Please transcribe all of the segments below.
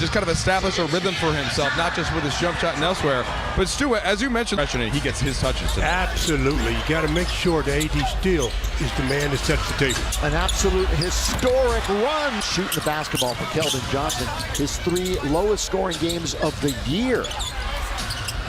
just kind of establish a rhythm for himself, not just with his jump shot and elsewhere. But Stu, as you mentioned, he gets his touches tonight. Absolutely. You got to make sure the AD steal is the man that sets the table. An absolute historic run. Shooting the basketball for Keldon Johnson. His 3 lowest scoring games of the year.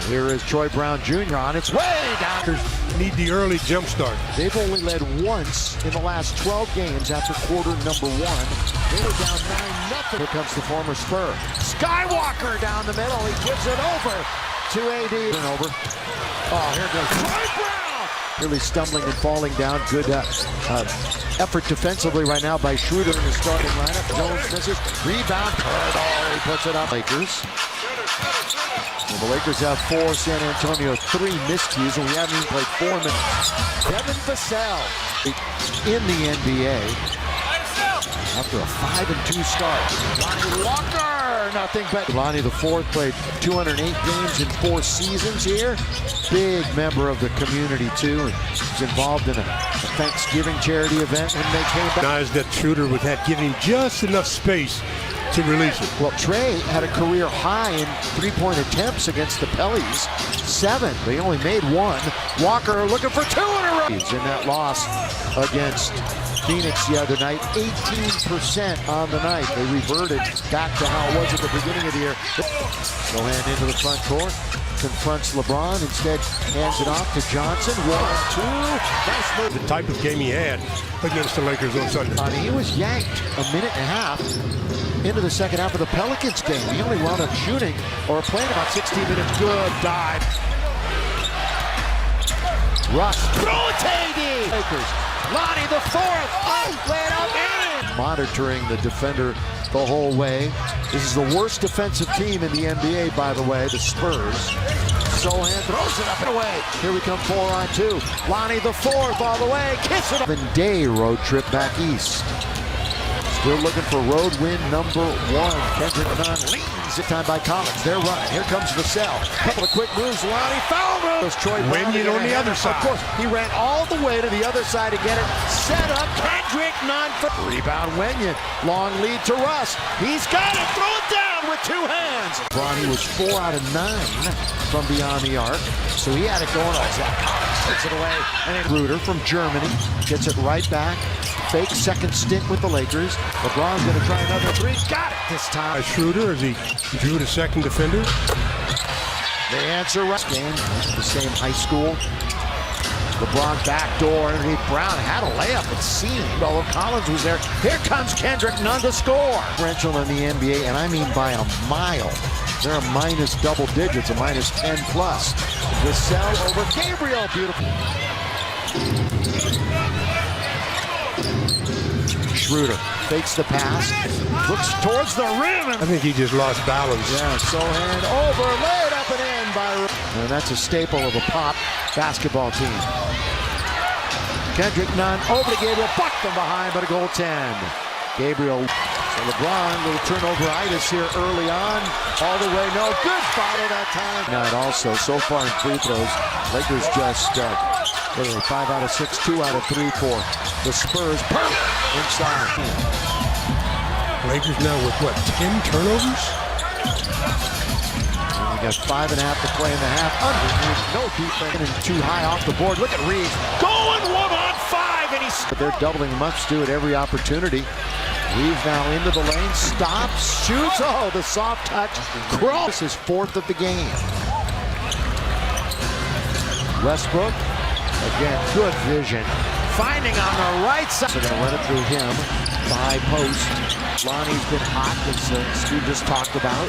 Here is Troy Brown Jr. on its way down. Need the early jump start. They've only led once in the last 12 games after quarter number 1. They were down 9-0. Here comes the former Spur. Skywalker down the middle. He gives it over to AD. Turnover. Oh, here goes Troy Brown. Really stumbling and falling down. Good effort defensively right now by Schroeder in the starting lineup. Jones misses. Rebound. He puts it up. Lakers. Well, the Lakers have 4, San Antonio 3 miscues, and we haven't even played 4 minutes. Devin Vassell in the NBA after a 5-2 start. Lonnie Walker, nothing but. Lonnie the fourth played 208 games in 4 seasons here. Big member of the community too, and was involved in a Thanksgiving charity event when they came back. Guys, that shooter with that giving just enough space to release it. Well, Trey had a career high in 3-point attempts against the Pellies. 7. They only made 1. Walker looking for 2 in a row. In that loss against Phoenix the other night, 18% on the night. They reverted back to how it was at the beginning of the year. Sohan into the front court. Confronts LeBron, instead hands it off to Johnson. 1-2. Nice move. The type of game he had against the Lakers on Sunday. He was yanked a minute and a half into the second half of the Pelicans game. He only wound up shooting or playing about 16 minutes. Good dive. Russ. Throw it to AD. Lakers. Lonnie the fourth. Oh, lay it up in. Monitoring the defender the whole way. This is the worst defensive team in the NBA, by the way, the Spurs. Sohan throws it up and away. Here we come 4-on-2. Lonnie the fourth all the way. Kiss it up. 7-day road trip back east. Still looking for road win number 1. Kendrick Nunn leads it time by Collins. They're running. Here comes Vassell. Couple of quick moves. Lonnie foul move. Troy Wenyen on the other side. Of course, he ran all the way to the other side to get it. Set up. Kendrick Nunn for rebound. Wenyen. Long lead to Russ. He's got it. Throw it down with 2 hands. Bronny was 4 out of 9 from beyond the arc, so he had it going. Collins takes it away. And then Ruder from Germany gets it right back. Fake second stint with the Lakers. LeBron's going to try another 3. Got it this time. Schroeder, as he drew the second defender. They answer Russ. Game, the same high school. LeBron backdoor underneath Brown. Had a layup, it seemed, although Collins was there. Here comes Kendrick Nunn to score. Differential in the NBA, and I mean by a mile. They're a minus double digits, a minus 10 plus. Vassell over Gabriel. Beautiful. Schroeder fakes the pass, looks towards the rim. I think he just lost balance. Yeah, Sohan over, laid up and in by. And that's a staple of a pop basketball team. Kendrick Nunn over to Gabriel, bucked from behind, but a goaltend. Gabriel, so LeBron, little turnover-itis here early on. All the way, no, good follow that time. Night also, so far in free throws, Lakers just, 5 out of 6, 2 out of 3 for the Spurs. Inside. Lakers now with what, 10 turnovers? We got 5.5 to play in the half. Underneath, no defense, and too high off the board. Look at Reeves going 1-on-5, and he's. But they're doubling him up, Stu, at every opportunity. Reeves now into the lane, stops, shoots. Oh, the soft touch. Cross. This is 4th of the game. Westbrook, again, good vision. Finding on the right side. They're going to run it through him. By post. Lonnie's been hot, as Stu just talked about.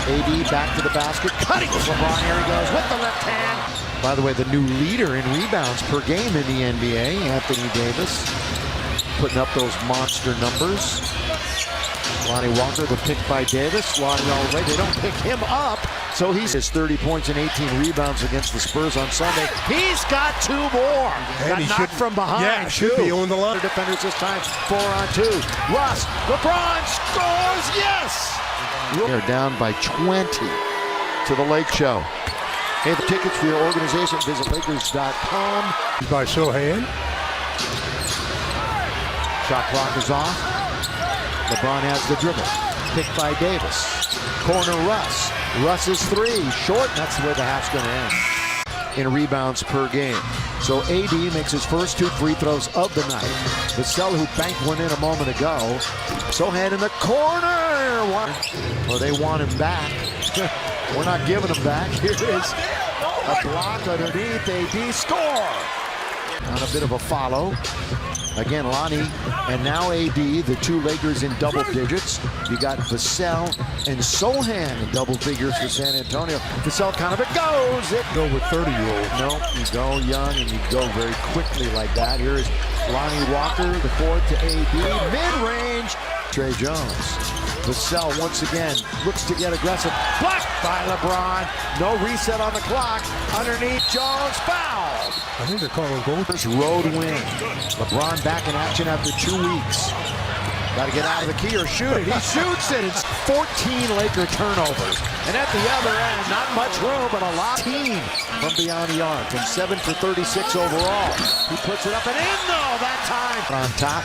AD back to the basket. Cutting with LeBron. Here he goes with the left hand. By the way, the new leader in rebounds per game in the NBA, Anthony Davis, putting up those monster numbers. Lonnie Walker, the pick by Davis. Lonnie already, they don't pick him up. So he's his 30 points and 18 rebounds against the Spurs on Sunday. He's got 2 more. Got knocked from behind. Yeah, should be on the line. Defenders this time, 4-on-2. Russ, LeBron scores, yes! They're down by 20 to the Lake Show. Hey, the tickets for your organization, visit Lakers.com. By Sohan. Shot clock is off. LeBron has the dribble. picked by Davis. Corner Russ. Russ's three. Short. That's the way the half's going to end. In rebounds per game. So AD makes his first 2 free throws of the night. Vassell, who banked one in a moment ago. Sohan in the corner. Well, they want him back. We're not giving him back. Here is a block underneath. AD score. On a bit of a follow. Again, Lonnie and now AD, the two Lakers in double digits. You got Vassell and Sohan in double figures for San Antonio. Vassell kind of goes. It Go with 30-year-olds. No, you go young and you go very quickly like that. Here is Lonnie Walker, the fourth to AD. Mid-range, Trey Jones. Vassell once again looks to get aggressive. Blocked by LeBron. No reset on the clock. Underneath Jones, foul. I think they're calling goal. First road win. LeBron back in action after 2 weeks. Got to get out of the key or shoot it. He shoots it. It's 14 Laker turnovers. And at the other end, not much room, but a lot. Team from beyond the arc. And 7 for 36 overall. He puts it up and in, though, that time. On top.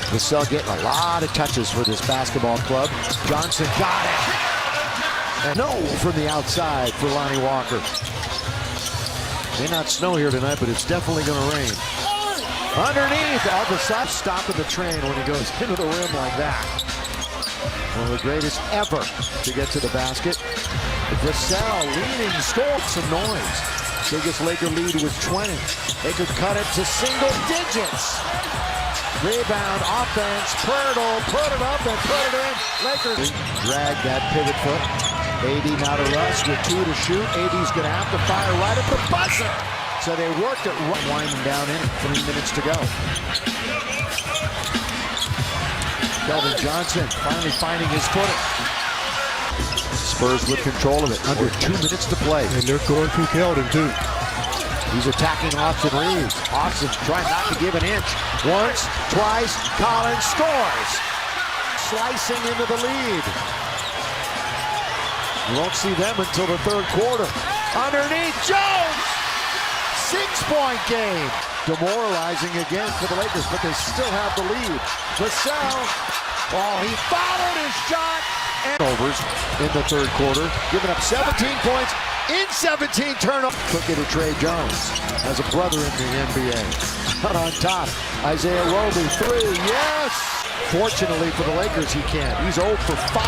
Vassell getting a lot of touches for this basketball club. Johnson got it. And no from the outside for Lonnie Walker. May not snow here tonight, but it's definitely going to rain. Underneath, all the side stopping the train when he goes into the rim like that. One of the greatest ever to get to the basket. Vassell leading, scored some noise. Biggest Laker lead was 20. They could cut it to single digits. Rebound, offense, Pirtle, put it up and put it in. Lakers drag that pivot foot. AD now to Russ with 2 to shoot. AD's going to have to fire right at the buzzer. So they worked it, winding down in 3 minutes to go. Keldon Johnson finally finding his footing. Spurs with control of it. Under 2 minutes to play. And they're going through Keldon, too. He's attacking Austin Reeves. Austin trying not to give an inch. Once, twice, Collins scores. Slicing into the lead. You won't see them until the third quarter. Underneath, Jones! 6-point game. Demoralizing again for the Lakers, but they still have the lead. Vassell, oh, he followed his shot. And overs in the third quarter, giving up 17 points in 17 turnovers. Took it to Trey Jones, has a brother in the NBA. Out on top, Isaiah Roby, 3, yes! Fortunately for the Lakers, he can't. He's 0 for 5.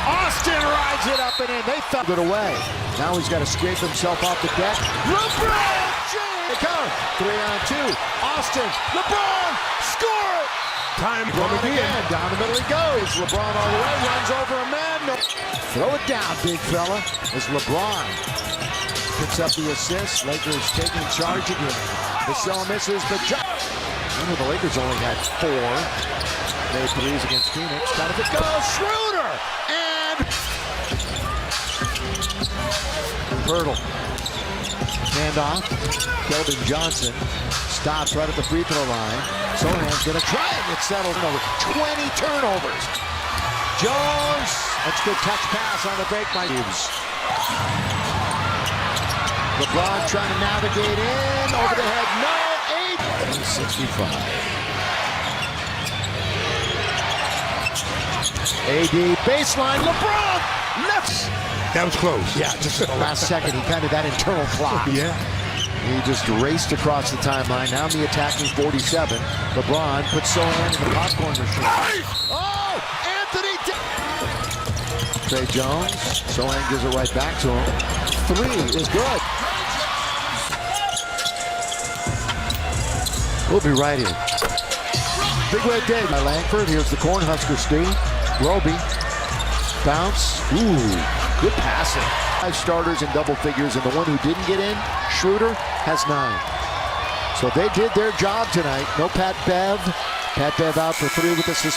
Austin rides it up and in. They thumped it away. Now he's got to scrape himself off the deck. LeBron James! They come. 3 on 2. Austin, LeBron, score! Time from again. Down the middle he goes. LeBron all the way, runs over a man. No. Throw it down, big fella. As LeBron picks up the assist. Lakers taking charge again. Vassell misses, but remember the Lakers only had 4 made threes against Phoenix. Got it to go. Schroeder! And Pirtle. Handoff. Keldon Johnson stops right at the free throw line. Sohan's going to try and get settled over. 20 turnovers. Jones. That's good touch pass on the break by Hughes. LeBron trying to navigate in. Over the head. No. 8. 65. AD baseline, LeBron lifts. That was close. Yeah, just the last second, he kind of that internal clock. Yeah. He just raced across the timeline. Now the attacking 47. LeBron puts Sohan in the popcorn machine. Oh, Anthony. Trey Jones. Sohan gives it right back to him. 3 is good. We'll be right here. Big red day by Langford. Here's the Cornhusker Steve. Roby. Bounce. Ooh, good passing. 5 starters in double figures, and the one who didn't get in, Schroeder, has 9. So they did their job tonight. No Pat Bev. Pat Bev out for 3 with the suspension.